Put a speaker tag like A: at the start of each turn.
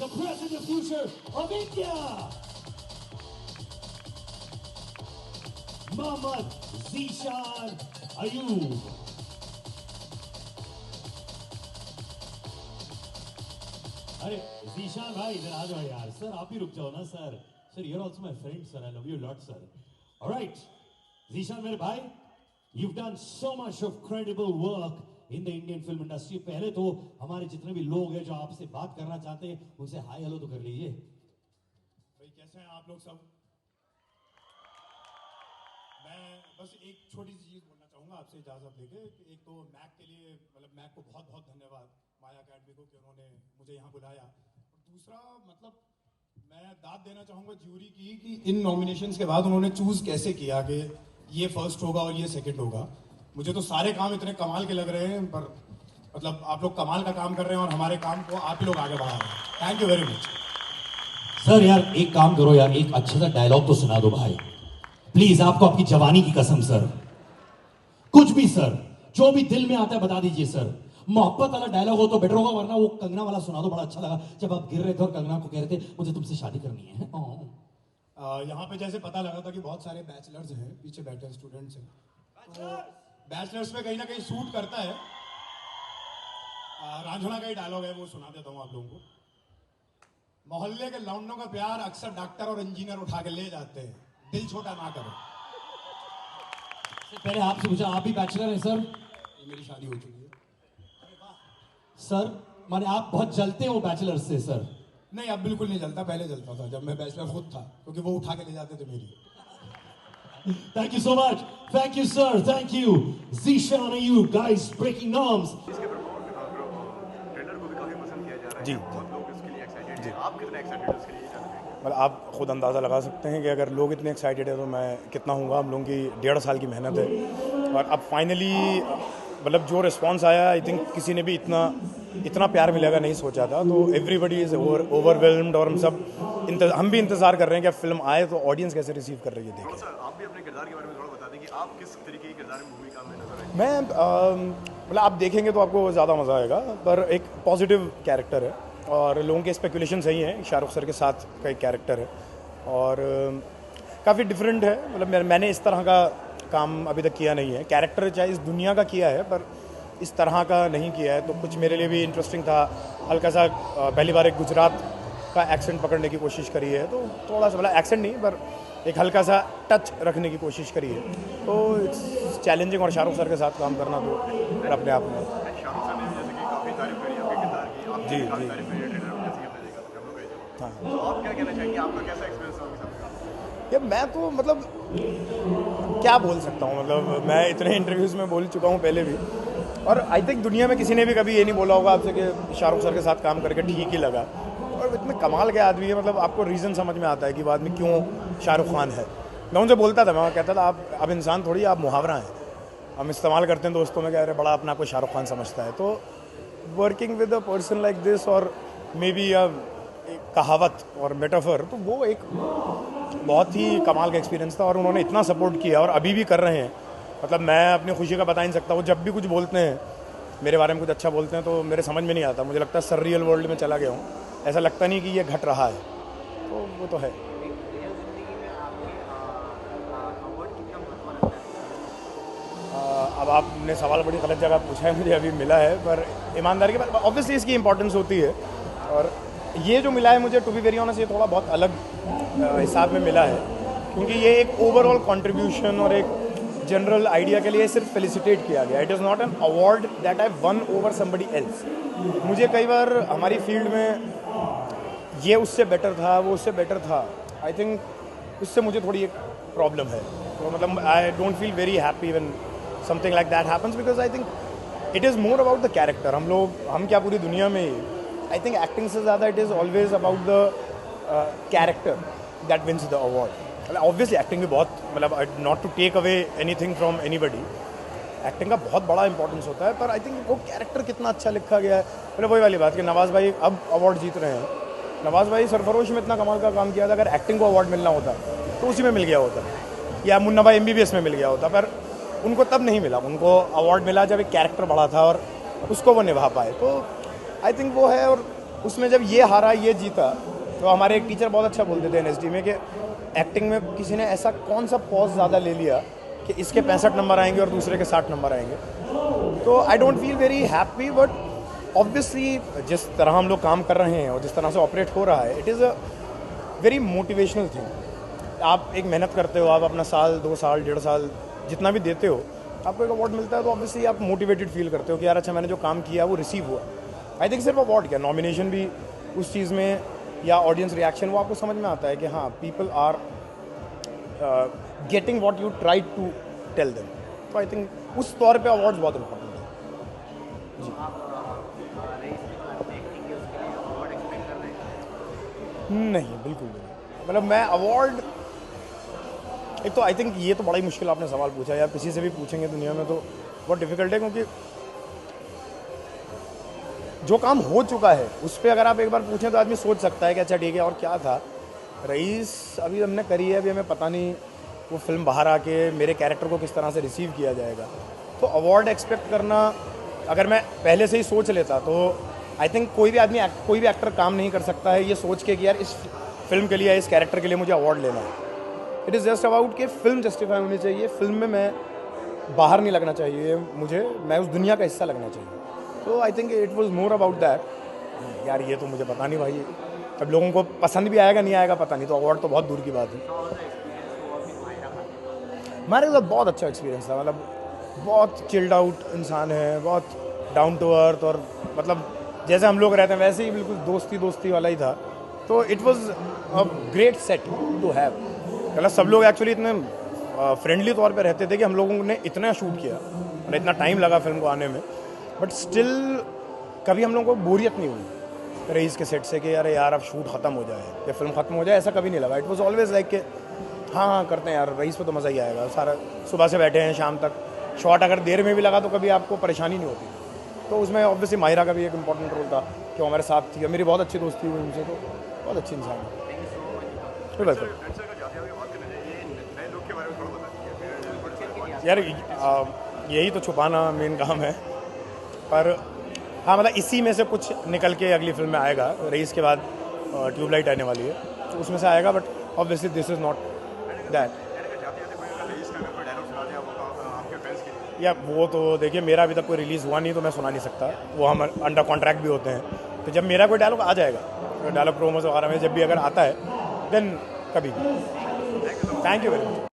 A: the present and future of India. Mohammad Zeeshan Ayub. अरे जीशान भाई इधर आ जाओ यार सर आप ही रुक जाओ ना sir sir you're also my friend sir I love you a lot sir all right Zeeshan मेरे भाई you've done so much of credible work in the Indian film industry पहले तो हमारे जितने भी लोग हैं जो आपसे बात करना चाहते हैं उनसे हाय हेलो तो कर लीजिए
B: भाई कैसे हैं आप लोग सब मैं बस एक छोटी सी चीज़ बोलना चाहूँगा आपसे इजाज़त लेके एक तो मैक के लिए मतलब मैक को बहुत बहुत धन्यवाद माया अकेडमी को कि उन्होंने मुझे यहाँ बुलाया और दूसरा मतलब मैं दाद देना चाहूँगा ज्यूरी की कि इन नॉमिनेशंस के बाद उन्होंने चूज़ कैसे किया कि ये फर्स्ट होगा और ये सेकंड होगा मुझे तो सारे काम इतने कमाल के लग रहे हैं पर मतलब आप लोग कमाल का काम कर रहे हैं और हमारे काम को आप ही लोग आगे बढ़ा रहे हैं thank you very much
A: sir यार एक काम करो यार एक अच्छा सा डायलॉग तो सुना दो भाई प्लीज आपको आपकी जवानी की कसम सर कुछ भी सर जो भी दिल में आता है बता दीजिए सर मोहब्बत वाला डायलॉग हो तो बेटर होगा वरना वो कंगना वाला सुना दो बड़ा अच्छा लगा जब आप गिर रहे थे और कंगना को कह रहे थे मुझे तुमसे शादी करनी है
B: यहाँ पे जैसे पता लगा था कि बहुत सारे बैचलर्स हैं पीछे बैठे स्टूडेंट्स हैं तो बैचलर्स में कहीं ना कहीं सूट करता है रांझना का ही डायलॉग है वो सुना देता हूँ आप लोगों को मोहल्ले के लौंडों का प्यार अक्सर डॉक्टर और इंजीनियर उठा के ले जाते हैं दिल छोटा ना करो
A: पहले आपसे पूछा आप भी बैचलर हैं सर
B: मेरी शादी हो चुकी है
A: सर माने आप बहुत जलते हो बैचलर से सर
B: नहीं अब बिल्कुल नहीं जलता पहले जलता था जब मैं बैचलर खुद था क्योंकि वो उठा के ले जाते थे मेरी
A: thank you so much thank you sir thank you Zeeshan Ayub guys breaking norms
C: trailer को भी काफी पसंद किया जा रहा है
D: जी
C: बहुत लोग इसके लिए एक्साइटेड हैं आप कितने एक्साइटेड हैं उसके लिए
D: मतलब आप खुद अंदाज़ा लगा सकते हैं कि अगर लोग इतने एक्साइटेड है तो मैं कितना हूँगा हम लोगों की 1.5 साल की मेहनत है और अब फाइनली मतलब जो रिस्पांस आया आई थिंक किसी ने भी इतना प्यार मिलेगा नहीं सोचा था तो एवरीबडी इज़ ओवरवेलम्ड और हम भी इंतज़ार कर रहे हैं कि अब फिल्म आए तो ऑडियंस कैसे रिसीव कर रही है देखें
C: सर आप भी अपने किरदार के बारे में थोड़ा बता दें कि आप किस तरीके के किरदार में भूमिका में नजर आए
D: मैं मतलब आप देखेंगे तो आपको ज़्यादा मज़ा आएगा पर एक पॉजिटिव कैरेक्टर है और लोगों के स्पेकुलेशन सही हैं शाहरुख सर के साथ का एक कैरेक्टर है और काफ़ी डिफरेंट है मतलब मैंने इस तरह का काम अभी तक किया नहीं है कैरेक्टर चाहे इस दुनिया का किया है पर इस तरह का नहीं किया है तो कुछ मेरे लिए भी इंटरेस्टिंग था हल्का सा पहली बार एक गुजरात का एक्सेंट पकड़ने की कोशिश करी है तो थोड़ा सा मतलब एक्सेंट नहीं पर एक हल्का सा टच रखने की कोशिश करी है तो इट्स चैलेंजिंग और शाहरुख सर के साथ काम करना तो अपने आप में
C: शाहरुख सर ने जैसे कि काफी तारीफ करी आपके किरदार की आप
D: जी,
C: काफी
D: जी।
C: तारीफ करी है ट्रेलर में जैसे कि हमने देखा था हम लोग गए थे
D: हाँ
C: तो आप क्या कहना चाहेंगे आपका कैसा एक्सपीरियंस रहा उनके साथ
D: यार मैं तो मतलब क्या बोल सकता हूँ मतलब मैं इतने इंटरव्यूज़ में बोल चुका हूँ पहले भी और आई थिंक दुनिया में किसी ने भी कभी ये नहीं बोला होगा आपसे कि शाहरुख सर के साथ काम करके ठीक ही लगा और इतने कमाल के आदमी है मतलब आपको रीज़न समझ में आता है कि वो आदमी क्यों शाहरुख खान है मैं उनसे बोलता था मैं कहता था आप अब इंसान थोड़ी आप मुहावरा हैं हम इस्तेमाल करते हैं दोस्तों में कह रहे बड़ा अपना को शाहरुख खान समझता है तो working with a person like this और मे बी कहावत और मेटाफर तो वो एक बहुत ही कमाल का एक्सपीरियंस था और उन्होंने इतना सपोर्ट किया और अभी भी कर रहे हैं मतलब मैं अपनी खुशी का बता नहीं सकता वो जब भी कुछ बोलते हैं मेरे बारे में कुछ अच्छा बोलते हैं तो मेरे समझ में नहीं आता मुझे लगता है सररियल वर्ल्ड में चला गया हूँ ऐसा लगता नहीं कि ये घट रहा है तो वो तो है अब आपने सवाल बड़ी गलत जगह पूछा है मुझे अभी मिला है पर ईमानदारी के बाद ऑब्वियसली इसकी इंपॉर्टेंस होती है और ये जो मिला है मुझे टू बी वेरी ऑनेस्ट ये थोड़ा बहुत अलग हिसाब में मिला है क्योंकि ये एक ओवरऑल कंट्रीब्यूशन और एक जनरल आइडिया के लिए सिर्फ फेलिसिटेट किया गया it is not an award that I one over somebody else मुझे कई बार हमारी फील्ड में ये उससे बेटर था वो उससे बेटर था आई थिंक उससे मुझे थोड़ी एक प्रॉब्लम है तो मतलब I don't feel very happy when something like that happens because I think it is more about the character हम क्या पूरी दुनिया में आई थिंक एक्टिंग से ज़्यादा it is always about the character that wins the award obviously acting भी बहुत मतलब not to take away anything from anybody acting का बहुत बड़ा इंपॉर्टेंस होता है पर आई थिंक वो कैरेक्टर कितना अच्छा लिखा गया है मतलब वही वाली बात कि नवाज़ भाई अब अवार्ड जीत रहे हैं नवाज़ भाई सरफरोश में इतना कमाल का काम किया था अगर एक्टिंग को अवार्ड मिलना होता तो उसी में मिल गया होता या मुन्ना भाई MBBS में मिल गया होता पर उनको तब नहीं मिला उनको अवार्ड मिला जब एक कैरेक्टर बढ़ा था और उसको वो निभा पाए तो आई थिंक वो है और उसमें जब ये हारा ये जीता, तो हमारे एक टीचर बहुत अच्छा बोलते थे एनएसडी में कि एक्टिंग में किसी ने ऐसा कौन सा पॉज ज़्यादा ले लिया कि इसके 65 नंबर आएंगे और दूसरे के 60 नंबर आएंगे। तो I don't feel very happy, but obviously जिस तरह हम लोग काम कर रहे हैं और जिस तरह से ऑपरेट हो रहा है, it is a very motivational thing. आप एक मेहनत करते हो, आप अपना साल 2 साल 1.5 साल जितना भी देते हो, आपको एक अवार्ड मिलता है तो ऑब्वियसली आप मोटिवेटेड फील करते हो कि यार अच्छा मैंने जो काम किया वो रिसीव हुआ। आई थिंक सिर्फ अवार्ड क्या, नॉमिनेशन भी उस चीज़ में या ऑडियंस रिएक्शन वो आपको समझ में आता है कि हाँ people are getting what you try to tell them. तो आई थिंक उस तौर पे अवार्ड्स बहुत इंपॉर्टेंट है। नहीं, बिल्कुल नहीं। मतलब मैं अवार्ड, एक तो आई थिंक ये तो बड़ा ही मुश्किल आपने सवाल पूछा, या किसी से भी पूछेंगे दुनिया में तो बहुत डिफिकल्ट है, क्योंकि जो काम हो चुका है उस पर अगर आप एक बार पूछें तो आदमी सोच सकता है कि अच्छा ठीक है और क्या था। रईस अभी हमने करी है, अभी हमें पता नहीं वो फिल्म बाहर आके मेरे कैरेक्टर को किस तरह से रिसीव किया जाएगा। तो अवार्ड एक्सपेक्ट करना अगर मैं पहले से ही सोच लेता तो आई थिंक कोई भी एक्टर काम नहीं कर सकता है ये सोच के कि यार इस फिल्म के लिए, इस कैरेक्टर के लिए मुझे अवार्ड लेना है। इट इज़ जस्ट अबाउट कि फिल्म जस्टिफाई होनी चाहिए, फिल्म में मैं बाहर नहीं लगना चाहिए, मुझे मैं उस दुनिया का हिस्सा लगना चाहिए। तो I think it was more about that. यार ये तो मुझे पता नहीं भाई, अब लोगों को पसंद भी आएगा नहीं आएगा पता नहीं, तो अवार्ड तो बहुत दूर की बात है। हमारे साथ बहुत अच्छा एक्सपीरियंस था, मतलब बहुत चिल्ड आउट इंसान है, बहुत डाउन टू अर्थ, और मतलब जैसे हम लोग रहते हैं वैसे ही बिल्कुल दोस्ती वाला ही था। तो it was a great set to have. मतलब सब लोग एक्चुअली इतने फ्रेंडली तौर पे रहते थे कि हम लोगों ने इतना शूट किया और इतना टाइम लगा फिल्म को आने में, बट स्टिल कभी हम लोगों को बोरियत नहीं हुई रईस के सेट से कि यार अब शूट ख़त्म हो जाए या फिल्म ख़त्म हो जाए, ऐसा कभी नहीं लगा। इट वॉज ऑलवेज लाइक कि हाँ करते हैं यार, रईस पे तो मज़ा ही आएगा। सारा सुबह से बैठे हैं शाम तक, शॉट अगर देर में भी लगा तो कभी आपको परेशानी नहीं होती। तो उसमें ऑब्वियसली माहिरा का भी एक इंपॉर्टेंट रोल था कि वो हमारे साथ थी, मेरी बहुत अच्छी दोस्ती हुई उनसे, तो बहुत अच्छी इंसान है। बिल्कुल यार यही तो छुपाना मेन काम है, पर हाँ मतलब इसी में से कुछ निकल के अगली फिल्म में आएगा। रईस के बाद ट्यूबलाइट आने वाली है तो उसमें से आएगा, but obviously this is not that. या वो तो देखिए मेरा अभी तक कोई रिलीज़ हुआ नहीं तो मैं सुना नहीं सकता, वो हम अंडर कॉन्ट्रैक्ट भी होते हैं। तो जब मेरा कोई डायलॉग आ जाएगा, डायलॉग प्रोमोस वगैरह में जब भी अगर आता है देन कभी भी। Thank you very much.